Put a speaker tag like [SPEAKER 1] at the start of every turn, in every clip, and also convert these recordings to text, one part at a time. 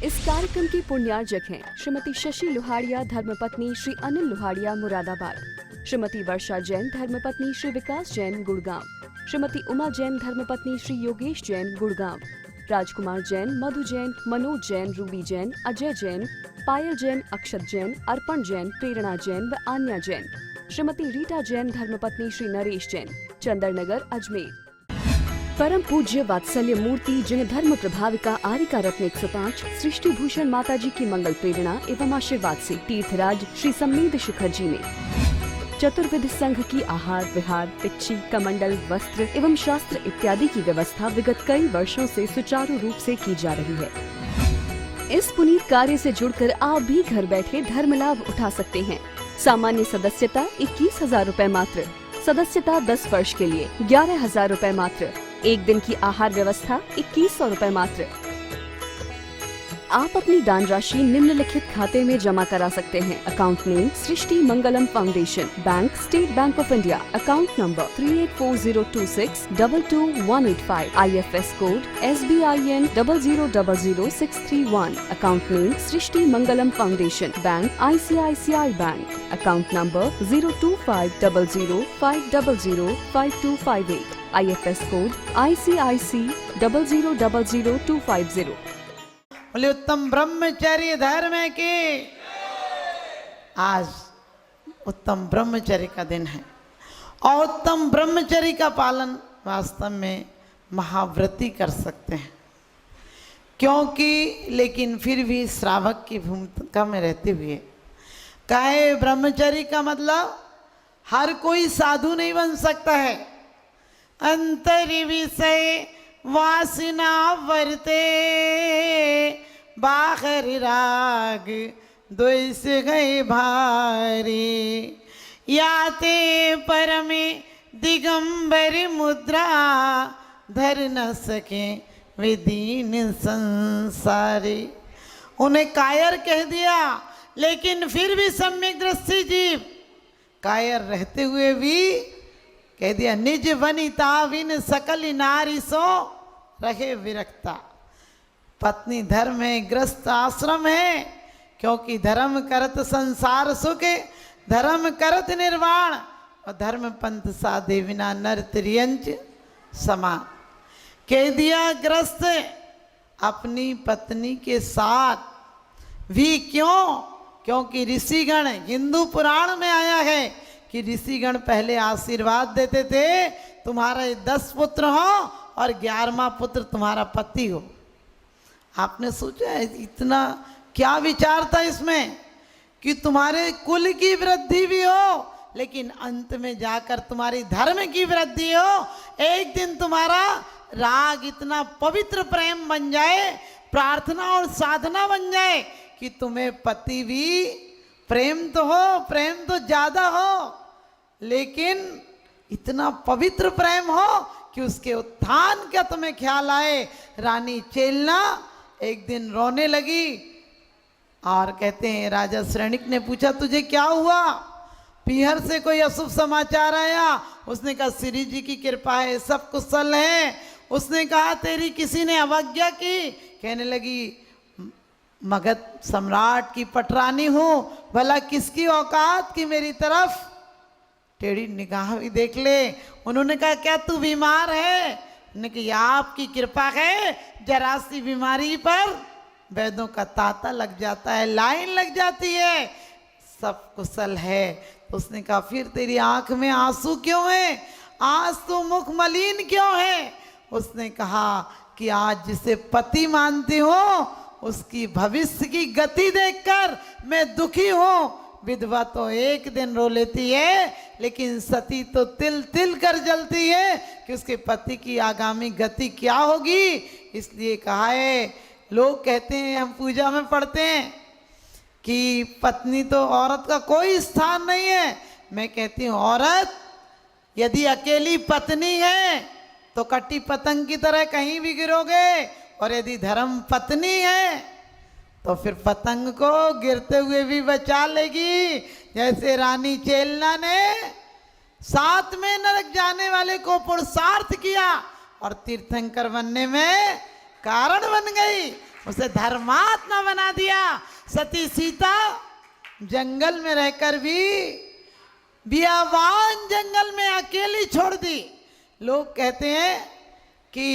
[SPEAKER 1] इस कार्यक्रम के पुण्यार्जक हैं श्रीमती शशि लोहाड़िया धर्मपत्नी श्री अनिल लोहाड़िया मुरादाबाद, श्रीमती वर्षा जैन धर्मपत्नी श्री विकास जैन गुड़गांव, श्रीमती उमा जैन धर्मपत्नी श्री योगेश जैन गुड़गांव, राजकुमार जैन, मधु जैन, मनोज जैन, रूबी जैन, अजय जैन, पायल जैन, अक्षत जैन, अर्पण जैन, प्रेरणा जैन व आन्या जैन, श्रीमती रीटा जैन धर्मपत्नी श्री नरेश जैन, चंदरनगर अजमेर। परम पूज्य वात्सल्य मूर्ति जिन्हें धर्म प्रभाविका आरिका रत्न 105 सृष्टि भूषण माता जी की मंगल प्रेरणा एवं आशीर्वाद से तीर्थराज श्री सम्मेद शिखर जी में चतुर्विध संघ की आहार विहार, पिच्छी, कमंडल, वस्त्र एवं शास्त्र इत्यादि की व्यवस्था विगत कई वर्षों से सुचारू रूप से की जा रही है। इस पुनीत कार्य से जुड़कर आप भी घर बैठे धर्म लाभ उठा सकते हैं। सामान्य सदस्यता 21,000 रूपए मात्र, सदस्यता 10 वर्ष के लिए 11,000 रूपए मात्र, एक दिन की आहार व्यवस्था 2100 रूपए मात्र। आप अपनी दान राशि निम्नलिखित खाते में जमा करा सकते हैं। Account name Srishti Mangalam foundation, bank state bank of India, account number 384026222185, IFS code SBIN 0000631, account name Srishti Mangalam foundation, bank ICICI bank, account number 02500500528, IFS code ICIC 0000250।
[SPEAKER 2] बोले उत्तम ब्रह्मचर्य धर्म के आज उत्तम ब्रह्मचर्य का दिन है और उत्तम ब्रह्मचर्य का पालन वास्तव में महाव्रती कर सकते हैं, क्योंकि लेकिन फिर भी श्रावक की भूमिका में रहते हुए कहे ब्रह्मचर्य का मतलब हर कोई साधु नहीं बन सकता है। अंतर विषय वासना वर्ते बाहर राग द्वेष गए भारी, याते परमे दिगंबर मुद्रा धर न सके विदीन संसारी। उन्हें कायर कह दिया, लेकिन फिर भी सम्यक दृष्टि जीव कायर रहते हुए भी कह दिया निज वनिता विन सकल नारी सो रहे विरक्ता। पत्नी धर्म है, ग्रस्त आश्रम है, क्योंकि धर्म करत संसार सुख, धर्म करत निर्वाण और धर्म पंथ साधे बिना नर त्रियंच समान। कह दिया ग्रस्त अपनी पत्नी के साथ भी, क्यों? क्योंकि ऋषिगण हिंदू पुराण में आया है कि ऋषिगण पहले आशीर्वाद देते थे तुम्हारे 10 पुत्र हो और 11वां पुत्र तुम्हारा पति हो। आपने सोचा है इतना क्या विचार था इसमें कि तुम्हारे कुल की वृद्धि भी हो, लेकिन अंत में जाकर तुम्हारी धर्म की वृद्धि हो। एक दिन तुम्हारा राग इतना पवित्र प्रेम बन जाए, प्रार्थना और साधना बन जाए कि तुम्हें पति भी प्रेम तो हो, प्रेम तो ज्यादा हो, लेकिन इतना पवित्र प्रेम हो कि उसके उत्थान का तुम्हें ख्याल आए। रानी चेलना एक दिन रोने लगी और कहते हैं राजा श्रेणिक ने पूछा तुझे क्या हुआ, पीहर से कोई अशुभ समाचार आया? उसने कहा श्री जी की कृपा है, सब कुशल है। उसने कहा तेरी किसी ने अवज्ञा की? कहने लगी मगध सम्राट की पटरानी हूं, भला किसकी औकात की मेरी तरफ टेढ़ी निगाह भी देख ले। उन्होंने कहा क्या तू बीमार है? उन्होंने कहा आपकी कृपा है, जरा सी बीमारी पर वैद्यों का तांता लग जाता है, लाइन लग जाती है, सब कुशल है। तो उसने कहा फिर तेरी आंख में आंसू क्यों है, आज तो मुख मलिन क्यों है? उसने कहा कि आज जिसे पति मानती हूँ उसकी भविष्य की गति देखकर मैं दुखी हूँ। विधवा तो एक दिन रो लेती है, लेकिन सती तो तिल तिल कर जलती है कि उसके पति की आगामी गति क्या होगी। इसलिए कहा है, लोग कहते हैं, हम पूजा में पढ़ते हैं कि पत्नी तो औरत का कोई स्थान नहीं है। मैं कहती हूँ औरत यदि अकेली पत्नी है तो कटी पतंग की तरह कहीं भी गिरोगे, और यदि धर्म पत्नी है तो फिर पतंग को गिरते हुए भी बचा लेगी। जैसे रानी चेलना ने 7 में नरक जाने वाले को पुरुषार्थ किया और तीर्थंकर बनने में कारण बन गई। उसे धर्मात्मा बना दिया। सती सीता जंगल में रहकर भी बियावान जंगल में अकेली छोड़ दी। लोग कहते हैं कि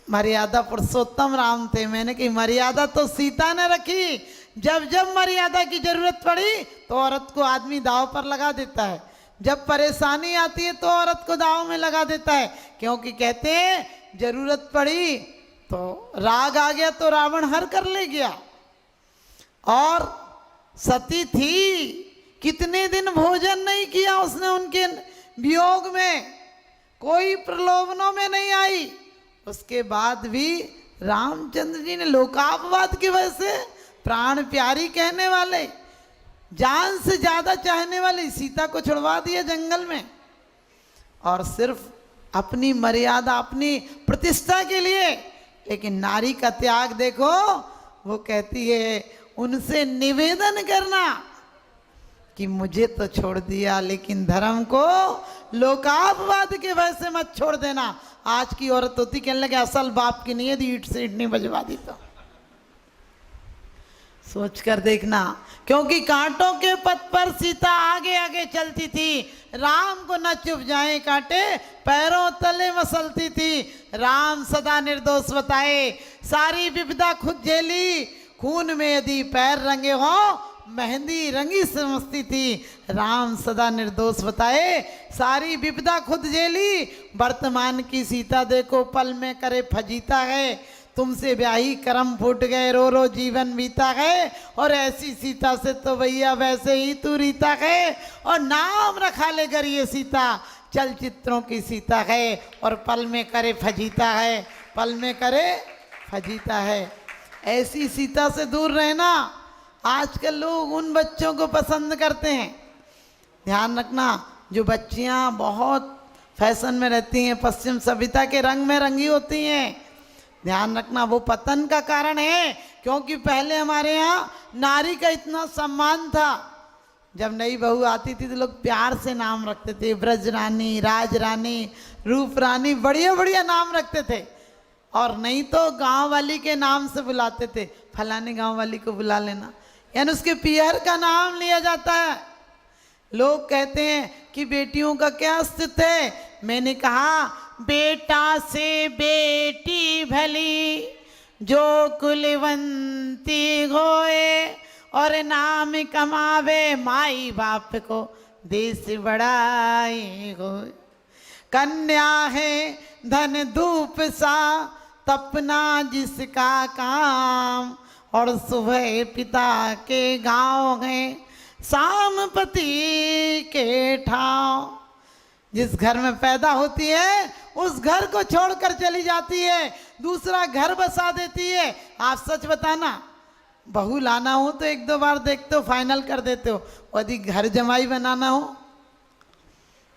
[SPEAKER 2] मर्यादा पुरुषोत्तम राम थे। मैंने कही मर्यादा तो सीता ने रखी। जब जब मर्यादा की जरूरत पड़ी तो औरत को आदमी दांव पर लगा देता है। जब परेशानी आती है तो औरत को दांव में लगा देता है, क्योंकि कहते हैं जरूरत पड़ी तो राग आ गया तो रावण हर कर ले गया। और सती थी, कितने दिन भोजन नहीं किया उसने, उनके वियोग में कोई प्रलोभनों में नहीं आई। उसके बाद भी रामचंद्र जी ने लोकापवाद की वजह से प्राण प्यारी कहने वाले, जान से ज्यादा चाहने वाली सीता को छुड़वा दिया जंगल में, और सिर्फ अपनी मर्यादा, अपनी प्रतिष्ठा के लिए। लेकिन नारी का त्याग देखो, वो कहती है उनसे निवेदन करना कि मुझे तो छोड़ दिया, लेकिन धर्म को लोकापवाद के वजह से मत छोड़ देना। आज की औरत होती कहने लगे असल बाप की नहीं है, ईंट से ईंट नहीं बजवा दी। तो सोच कर देखना, क्योंकि कांटों के पथ पर सीता आगे आगे चलती थी। राम को न चुभ जाए कांटे, पैरों तले मसलती थी। राम सदा निर्दोष बताए, सारी विपदा खुद झेली। खून में यदि पैर रंगे हो, मेहंदी रंगी समझती थी। राम सदा निर्दोष बताए, सारी विपदा खुद झेली। वर्तमान की सीता देखो, पल में करे फजीता है। तुमसे ब्याही कर्म फूट गए, रो रो जीवन बीता है। और ऐसी सीता से तो भैया वैसे ही तू रीता है। और नाम रखा ले कर ये सीता, चलचित्रों की सीता है। और पल में करे फजीता है, पल में करे फजीता है। ऐसी सीता से दूर रहना। आजकल लोग उन बच्चों को पसंद करते हैं। ध्यान रखना, जो बच्चियां बहुत फैशन में रहती हैं, पश्चिम सभ्यता के रंग में रंगी होती हैं, ध्यान रखना वो पतन का कारण है। क्योंकि पहले हमारे यहाँ नारी का इतना सम्मान था। जब नई बहू आती थी तो लोग प्यार से नाम रखते थे, ब्रज रानी, राज रानी, रूप रानी, बढ़िया बढ़िया नाम रखते थे। और नहीं तो गांव वाली के नाम से बुलाते थे, फलाने गांव वाली को बुला लेना, यानी उसके पियर का नाम लिया जाता है। लोग कहते हैं कि बेटियों का क्या अस्तित्व है। मैंने कहा बेटा से बेटी भली, जो कुलवंती होए, और नाम कमावे माई बाप को देश बढ़ाई हो। कन्या है धन धूप सा, तपना जिसका काम, और सुबह पिता के गाँव है, शाम पति के ठाव। जिस घर में पैदा होती है उस घर को छोड़कर चली जाती है, दूसरा घर बसा देती है। आप सच बताना, बहू लाना हो तो एक दो बार देखते हो, फाइनल कर देते हो। यदि घर जमाई बनाना हो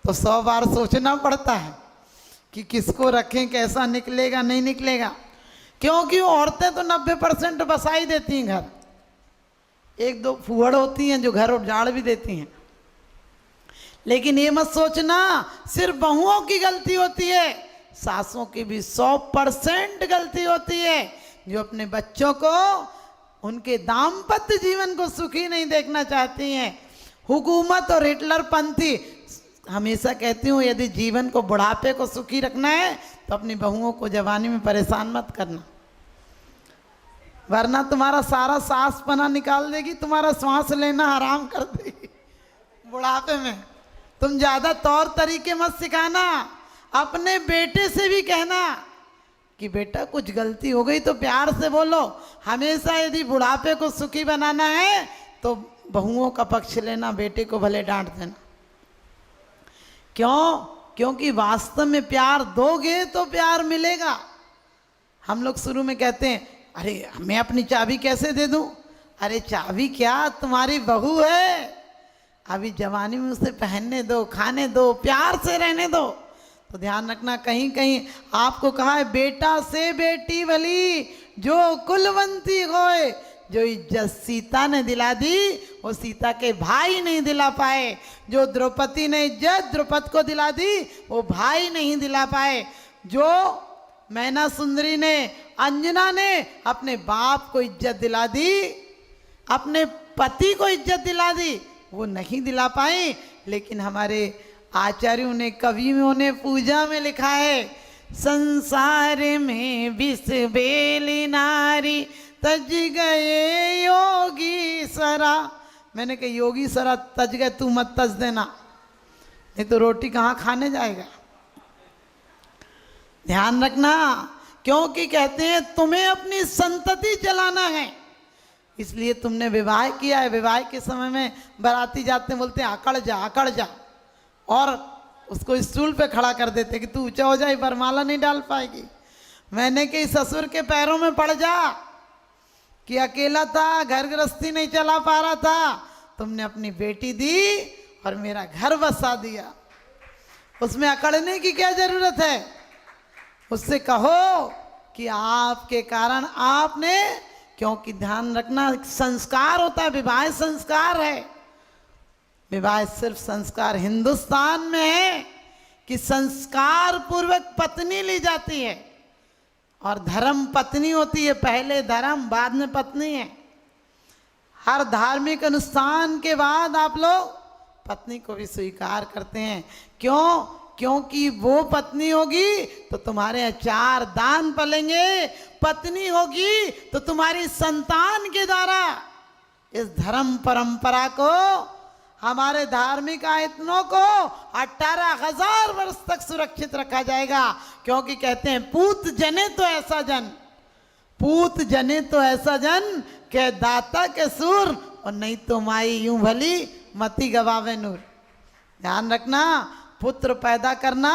[SPEAKER 2] तो 100 बार सोचना पड़ता है कि किसको रखें, कैसा निकलेगा नहीं निकलेगा। क्योंकि औरतें तो 90% बसा ही देती हैं घर। एक दो फुहड़ होती हैं जो घर उजाड़ भी देती हैं। लेकिन ये मत सोचना सिर्फ बहुओं की गलती होती है, सासों की भी 100% गलती होती है, जो अपने बच्चों को, उनके दाम्पत्य जीवन को सुखी नहीं देखना चाहती हैं। हुकूमत और हिटलर पंथी हमेशा कहती हूँ, यदि जीवन को, बुढ़ापे को सुखी रखना है तो अपनी बहुओं को जवानी में परेशान मत करना, वरना तुम्हारा सारा सांसपना निकाल देगी, तुम्हारा सांस लेना हराम कर देगी बुढ़ापे में। तुम ज्यादा तौर तरीके मत सिखाना। अपने बेटे से भी कहना कि बेटा कुछ गलती हो गई तो प्यार से बोलो। हमेशा यदि बुढ़ापे को सुखी बनाना है तो बहुओं का पक्ष लेना, बेटे को भले डांट देना। क्यों? क्योंकि वास्तव में प्यार दोगे तो प्यार मिलेगा। हम लोग शुरू में कहते हैं अरे मैं अपनी चाबी कैसे दे दूं? अरे चाबी क्या, तुम्हारी बहू है, अभी जवानी में उसे पहनने दो, खाने दो, प्यार से रहने दो। तो ध्यान रखना, कहीं कहीं आपको कहा है बेटा से बेटी भली, जो कुलवंती होए। जो इज्जत सीता ने दिला दी वो सीता के भाई नहीं दिला पाए। जो द्रौपदी ने इज्जत द्रौपद को दिला दी वो भाई नहीं दिला पाए। जो मैना सुंदरी ने, अंजना ने अपने बाप को इज्जत दिला दी, अपने पति को इज्जत दिला दी, वो नहीं दिला पाई। लेकिन हमारे आचार्यों ने, कवियों ने पूजा में लिखा है, संसार में विष बेली नारी तज गए योगी सरा। मैंने कहा योगी सरा तज गए, तू मत तज देना, नहीं तो रोटी कहाँ खाने जाएगा। ध्यान रखना, क्योंकि कहते हैं तुम्हें अपनी संतति चलाना है, इसलिए तुमने विवाह किया है। विवाह के समय में बाराती जाते हैं, बोलते हैं आकड़ जा आकड़ जा, और उसको स्टूल पे खड़ा कर देते कि तू ऊंचा हो जाए, वरमाला नहीं डाल पाएगी। मैंने कही ससुर के पैरों में पड़ जा, कि अकेला था, घर गृहस्थी नहीं चला पा रहा था, तुमने अपनी बेटी दी और मेरा घर बसा दिया, उसमें अकड़ने की क्या जरूरत है। उससे कहो कि आपके कारण आपने, क्योंकि ध्यान रखना संस्कार होता है, विवाह संस्कार है। विवाह सिर्फ संस्कार हिंदुस्तान में है कि संस्कार पूर्वक पत्नी ली जाती है, और धर्म पत्नी होती है, पहले धर्म बाद में पत्नी है। हर धार्मिक अनुष्ठान के बाद आप लोग पत्नी को भी स्वीकार करते हैं। क्यों? क्योंकि वो पत्नी होगी तो तुम्हारे 4 दान पलेंगे, पत्नी होगी तो तुम्हारी संतान के द्वारा इस धर्म परंपरा को, हमारे धार्मिक आयतनों को 18,000 वर्ष तक सुरक्षित रखा जाएगा। क्योंकि कहते हैं पूत जने तो ऐसा जन, पूत जने तो ऐसा जन के दाता के सूर, और नहीं तो माई यूं भली मति गवावे नूर। ध्यान रखना, पुत्र पैदा करना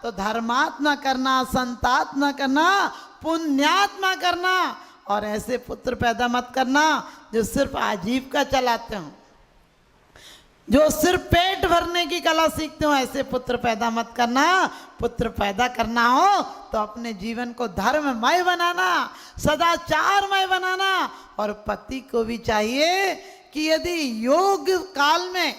[SPEAKER 2] तो धर्मात्मा करना, संतात्मा करना, पुण्यात्मा करना, और ऐसे पुत्र पैदा मत करना जो सिर्फ आजीविका चलाते हो, जो सिर्फ पेट भरने की कला सीखते हो। ऐसे पुत्र पैदा मत करना। पुत्र पैदा करना हो तो अपने जीवन को धर्ममय बनाना, सदाचारमय बनाना, और पति को भी चाहिए कि यदि योग काल में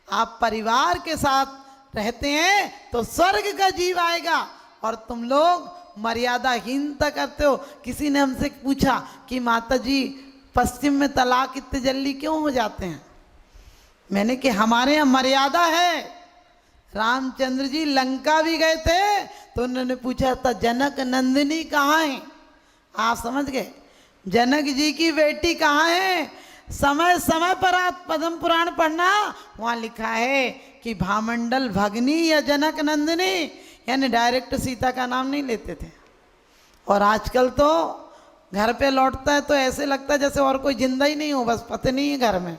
[SPEAKER 2] आप परिवार के साथ रहते हैं तो स्वर्ग का जीव आएगा, और तुम लोग मर्यादाहीनता करते हो। किसी ने हमसे पूछा कि माता जी पश्चिम में तलाक इतने जल्दी क्यों हो जाते हैं। मैंने कि हमारे यहाँ मर्यादा है। रामचंद्र जी लंका भी गए थे तो उन्होंने पूछा था जनक नंदिनी कहाँ है। आप समझ गए, जनक जी की बेटी कहाँ है। समय समय पर आप पद्म पुराण पढ़ना, वहाँ लिखा है कि भामंडल भगनी या जनक नंदिनी, यानी डायरेक्ट सीता का नाम नहीं लेते थे। और आजकल तो घर पे लौटता है तो ऐसे लगता है जैसे और कोई जिंदा ही नहीं हो, बस पत्नी है घर में।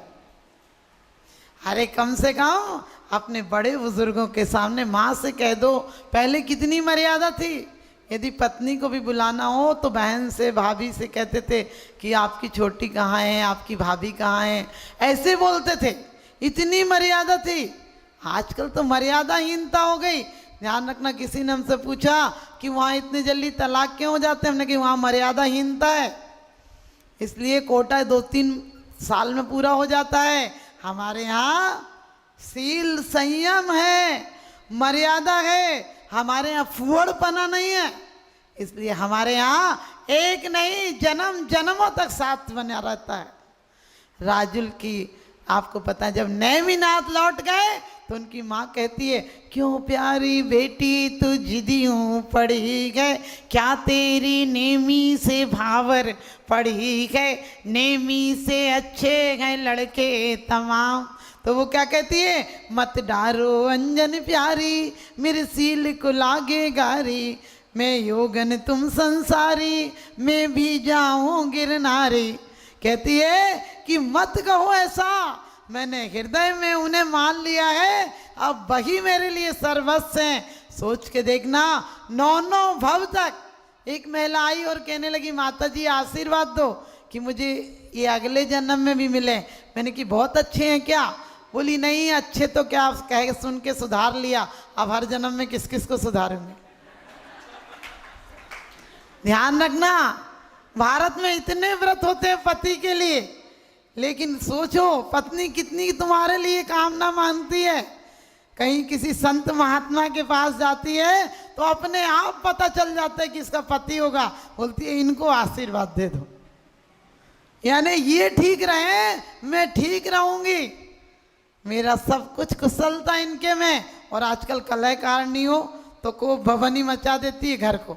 [SPEAKER 2] अरे कम से कम अपने बड़े बुजुर्गों के सामने माँ से कह दो। पहले कितनी मर्यादा थी, यदि पत्नी को भी बुलाना हो तो बहन से, भाभी से कहते थे कि आपकी छोटी कहाँ है, आपकी भाभी कहाँ है, ऐसे बोलते थे। इतनी मर्यादा थी। आजकल तो मर्यादाहीनता हो गई। ध्यान रखना, किसी ने हमसे पूछा कि वहाँ इतने जल्दी तलाक क्यों हो जाते हैं, हमने कहा वहाँ मर्यादाहीनता है, इसलिए कोटा 2-3 साल में पूरा हो जाता है। हमारे यहाँ सील संयम है, मर्यादा है। हमारे यहाँ फुहड़पना नहीं है, इसलिए हमारे यहाँ एक नहीं जन्म जन्मों तक साथ बना रहता है। राजुल की आपको पता है, जब नेमिनाथ लौट गए तो उनकी माँ कहती है क्यों प्यारी बेटी तू जिदियों पड़ी गए, क्या तेरी नेमी से भावर पड़ी गए, नेमी से अच्छे हैं लड़के तमाम। तो वो क्या कहती है, मत डारो अंजन प्यारी मेरे सील को लागे गारी, मैं योगन तुम संसारी मैं भी जाऊं गिरनारी। कहती है कि मत कहो ऐसा, मैंने हृदय में उन्हें मान लिया है, अब वही मेरे लिए सर्वस्व हैं। सोच के देखना, 9 भव तक एक महिला आई और कहने लगी माता जी आशीर्वाद दो कि मुझे ये अगले जन्म में भी मिले। मैंने कि बहुत अच्छे हैं क्या। बोली नहीं अच्छे तो क्या, आप कह सुन के सुधार लिया, अब हर जन्म में किस किस को सुधारूंगे। ध्यान रखना, भारत में इतने व्रत होते हैं पति के लिए, लेकिन सोचो पत्नी कितनी तुम्हारे लिए कामना मांगती है। कहीं किसी संत महात्मा के पास जाती है तो अपने आप पता चल जाता है कि इसका पति होगा, बोलती है इनको आशीर्वाद दे दो, यानी ये ठीक रहे मैं ठीक रहूंगी, मेरा सब कुछ कुशलता इनके में। और आजकल कलहकार नहीं हो तो को भवनी मचा देती है घर को।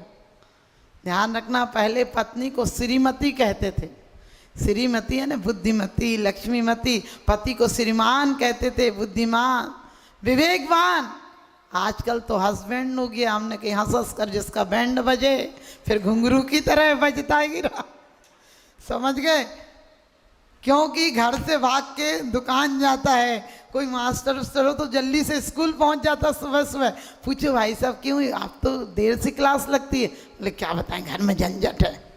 [SPEAKER 2] ध्यान रखना, पहले पत्नी को श्रीमती कहते थे, श्रीमती है ना बुद्धिमती, लक्ष्मीमती। पति को श्रीमान कहते थे, बुद्धिमान, विवेकवान। आजकल तो हस्बैंड हो गया, हमने कहीं हंस हंस कर जिसका बैंड बजे फिर घुंघरू की तरह बजता गिरा, समझ गए? क्योंकि घर से भाग के दुकान जाता है, कोई मास्टर उस्टर हो तो जल्दी से स्कूल पहुंच जाता सुबह सुबह। पूछो भाई साहब क्यों, आप तो देर से क्लास लगती है। बोले क्या बताएं घर में झंझट है।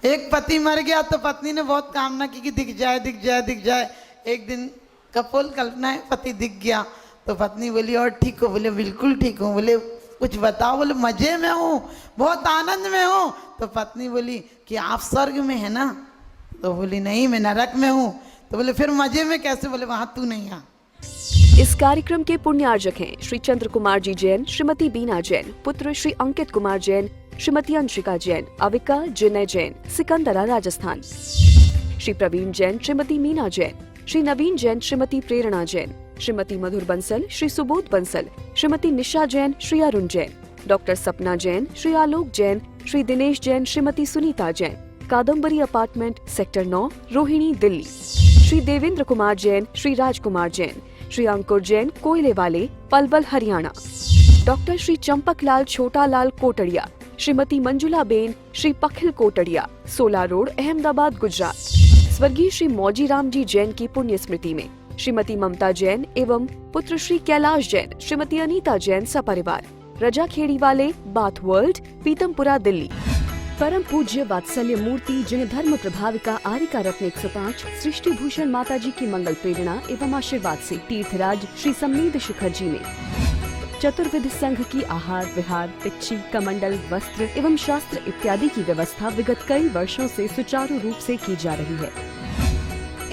[SPEAKER 2] एक पति मर गया तो पत्नी ने बहुत कामना की कि दिख जाए दिख जाए दिख जाए। एक दिन कपोल कल्पना है, पति दिख गया तो पत्नी बोली और ठीक हो? बोले बिल्कुल ठीक हूँ। बोले कुछ बताओ? बोले मजे में हूँ, बहुत आनंद में हूँ। तो पत्नी बोली कि आप स्वर्ग में है ना? तो बोली नहीं मैं नरक में हूँ। तो बोले फिर मजे में कैसे? बोले वहाँ तू नहीं आ।
[SPEAKER 1] इस कार्यक्रम के पुण्यार्जक हैं श्री चंद्र कुमार जी जैन, श्रीमती बीना जैन, पुत्र श्री अंकित कुमार जैन, श्रीमती अंशिका जैन, अविका जिनय जैन, सिकंदरा राजस्थान, श्री प्रवीण जैन, श्रीमती मीना जैन, श्री नवीन जैन, श्रीमती प्रेरणा जैन, श्रीमती मधुर बंसल, श्री सुबोध बंसल, श्रीमती निशा जैन, श्री अरुण जैन, डॉक्टर सपना जैन, श्री आलोक जैन, श्री दिनेश जैन, श्रीमती सुनीता जैन, कादम्बरी अपार्टमेंट सेक्टर 9 रोहिणी दिल्ली, श्री देवेंद्र कुमार जैन, श्री राजकुमार जैन, श्री अंकुर जैन कोयले वाले पलवल हरियाणा, डॉक्टर श्री चंपकलाल छोटालाल कोटड़िया, श्रीमती मंजुला बेन, श्री पखिल कोटड़िया, सोला रोड अहमदाबाद गुजरात। स्वर्गीय श्री मौजीराम जी जैन की पुण्य स्मृति में श्रीमती ममता जैन एवं पुत्र श्री कैलाश जैन, श्रीमती अनीता जैन सपरिवार, रजा खेड़ी वाले बाथ वर्ल्ड पीतमपुरा दिल्ली। परम पूज्य वात्सल्य मूर्ति जिन्हें धर्म प्रभाविका आरिका रत्न 105 सृष्टि भूषण माता जी की मंगल प्रेरणा एवं आशीर्वाद से तीर्थराज श्री सम्मेद शिखर जी में चतुर्विध संघ की आहार विहार पिच्छी कमंडल वस्त्र एवं शास्त्र इत्यादि की व्यवस्था विगत कई वर्षों से सुचारू रूप से की जा रही है।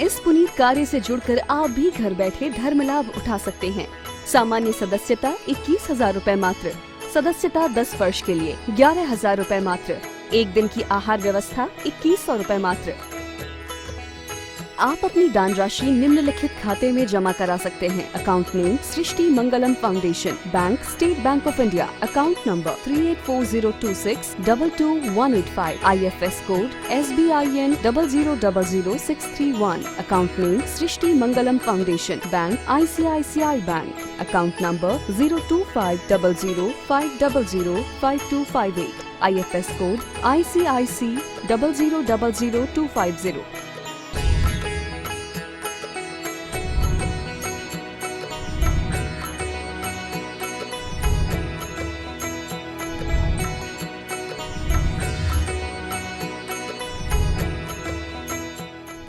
[SPEAKER 1] इस पुनीत कार्य से जुड़कर आप भी घर बैठे धर्म लाभ उठा सकते हैं। सामान्य सदस्यता 21,000 रूपए मात्र, सदस्यता 10 वर्ष के लिए 11,000 रूपए मात्र, एक दिन की आहार व्यवस्था 2100 रूपए मात्र। आप अपनी दान राशि निम्नलिखित खाते में जमा करा सकते हैं। Account name Srishti Mangalam foundation, bank state bank of India, account number 384026222185, IFS code SBIN 0000631, account name Srishti Mangalam foundation, bank ICICI bank, account number 0250050055258, IFS code ICIC 0000250,